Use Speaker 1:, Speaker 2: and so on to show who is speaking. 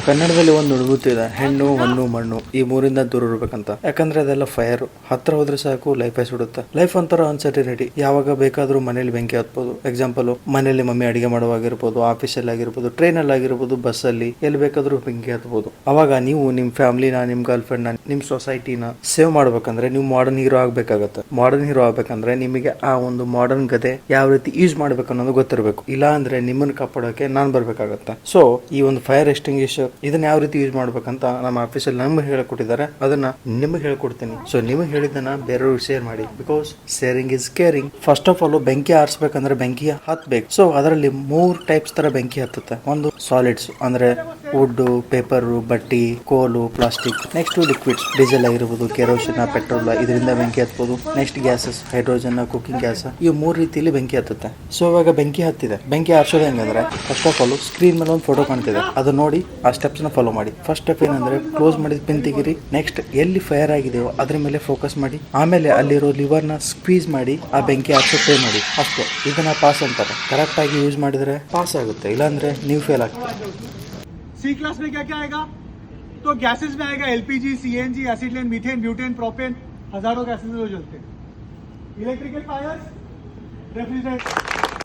Speaker 1: ಕನ್ನಡದಲ್ಲಿ ಒಂದು ನುಡಿಗುತ್ತಿದೆ, ಹೆಣ್ಣು ಹೊನ್ನು ಮಣ್ಣು ಈ ಮೂರಿಂದ ದೂರ ಇರ್ಬೇಕಂತ. ಯಾಕಂದ್ರೆ ಅದೆಲ್ಲ ಫೈರ್ ಹತ್ರ ಹೋದ್ರೆ ಸಾಕು ಲೈಫ್ ಸುಡುತ್ತೆ. ಲೈಫ್ ಒಂಥರ ಅನ್ಸರ್ಟಿನಿಟಿ. ಯಾವಾಗ ಬೇಕಾದ್ರೂ ಮನೇಲಿ ಬೆಂಕಿ ಹತ್ಬೋದು. ಎಕ್ಸಾಂಪಲ್, ಮನೇಲಿ ಮಮ್ಮಿ ಅಡಿಗೆ ಮಾಡುವಾಗಿರ್ಬೋದು, ಆಫೀಸಲ್ಲಿ ಆಗಿರ್ಬೋದು, ಟ್ರೈನಲ್ಲಿ ಆಗಿರ್ಬೋದು, ಬಸ್ಸಲ್ಲಿ, ಎಲ್ಲಿ ಬೇಕಾದ್ರೂ ಬೆಂಕಿ ಹತ್ಬೋದು. ಅವಾಗ ನೀವು ನಿಮ್ ಫ್ಯಾಮಿಲಿನ, ನಿಮ್ ಗರ್ಲ್ ಫ್ರೆಂಡ್ ನ, ನಿಮ್ ಸೊಸೈಟಿನ ಸೇವ್ ಮಾಡ್ಬೇಕಂದ್ರೆ ನೀವು ಮಾಡರ್ನ್ ಹೀರೋ ಆಗ್ಬೇಕಾಗತ್ತೆ. ಮಾಡರ್ನ್ ಹೀರೋ ಆಗ್ಬೇಕಂದ್ರೆ ನಿಮಗೆ ಆ ಒಂದು ಮಾಡರ್ನ್ ಗದೆ ಯಾವ ರೀತಿ ಯೂಸ್ ಮಾಡ್ಬೇಕು ಅನ್ನೋದು ಗೊತ್ತಿರಬೇಕು. ಇಲ್ಲ ಅಂದ್ರೆ ನಿಮ್ಮನ್ನ ಕಾಪಾಡೋಕೆ ನಾನ್ ಬರ್ಬೇಕಾಗತ್ತೆ. ಸೊ ಈ ಒಂದು ಫೈರ್ ಎಕ್ಸ್ಟಿಂಗ್ವಿಷರ್ ಇದನ್ನ ಯಾವ ರೀತಿ ಯೂಸ್ ಮಾಡ್ಬೇಕಂತ ನಮ್ಮ ಆಫೀಸಲ್ಲಿ ನಮ್ಗೆ ಹೇಳಿಕೊಟ್ಟಿದ್ದಾರೆ. ಅದನ್ನ ನಿಮಗೆ ಹೇಳ್ಕೊಡ್ತೀನಿ. ಸೊ ನಿಮಗೆ ಹೇಳಿದ್ದನ್ನ ಬೇರೆಯವ್ರಿಗೆ ಶೇರ್ ಮಾಡಿ. Because sharing is caring. First of all, ಬೆಂಕಿ ಆರಿಸಬೇಕಂದ್ರೆ ಬೆಂಕಿ ಹತ್ಬೇಕು. ಸೊ ಅದರಲ್ಲಿ 3 ಟೈಪ್ಸ್ ತರ ಬೆಂಕಿ ಹತ್ತುತ್ತೆ. ಒಂದು ಸಾಲಿಡ್ಸ್ ಅಂದ್ರೆ ವುಡ್, ಪೇಪರ್, ಬಟ್ಟಿ, ಕೋಲು, ಪ್ಲಾಸ್ಟಿಕ್. ನೆಕ್ಸ್ಟ್ ಲಿಕ್ವಿಡ್ಸ್, ಡೀಸೆಲ್ ಆಗಿರ್ಬೋದು, ಕೆರೋಸಿನ್, ಪೆಟ್ರೋಲ್, ಇದರಿಂದ ಬೆಂಕಿ ಹತ್ಬೋದು. Next gases, hydrogen, cooking gas. ಈ 3 ರೀತಿಯಲ್ಲಿ ಬೆಂಕಿ ಹತ್ತುತ್ತೆ. ಸೊ ಇವಾಗ ಬೆಂಕಿ ಹತ್ತಿದೆ. ಬೆಂಕಿ ಆರಿಸೋದು ಹೆಂಗಂದ್ರೆ, ಫಸ್ಟ್ ಆಫ್ ಆಲ್ ಸ್ಕ್ರೀನ್ ಮೇಲೆ ಒಂದು ಫೋಟೋ ಕಾಣ್ತಿದೆ, ಅದು ನೋಡಿ ಆ ಸ್ಟೆಪ್ಸ್ ನ ಫಾಲೋ ಮಾಡಿ. ಫಸ್ಟ್ ಸ್ಟೆಪ್ ಏನಂದ್ರೆ, ಕ್ಲೋಸ್ ಮಾಡಿದ ಪಿನ್ ತೆಗಿರಿ. ನೆಕ್ಸ್ಟ್ ಎಲ್ಲಿ ಫೈರ್ ಆಗಿದೆಯೋ ಅದ್ರ ಮೇಲೆ ಫೋಕಸ್ ಮಾಡಿ. ಆಮೇಲೆ ಅಲ್ಲಿರೋ ಲಿವರ್ ನ ಸ್ಕ್ವೀಸ್ ಮಾಡಿ ಆ ಬೆಂಕಿ ಹಾಕಿ ಪೇ ಮಾಡಿ. ಅಷ್ಟೇ. ಇದನ್ನ ಪಾಸ್ ಅಂತಾರೆ. ಕರೆಕ್ಟ್ ಆಗಿ ಯೂಸ್ ಮಾಡಿದ್ರೆ ಪಾಸ್ ಆಗುತ್ತೆ, ಇಲ್ಲಾಂದ್ರೆ ನೀವು ಫೇಲ್ ಆಗ್ತೀರಿ.
Speaker 2: सी क्लास में क्या क्या आएगा? तो गैसेस में आएगा LPG, CNG, acetylene, methane, butane, propane, हजारों गैसेस जो जलते हैं. Electrical fires, refrigerator.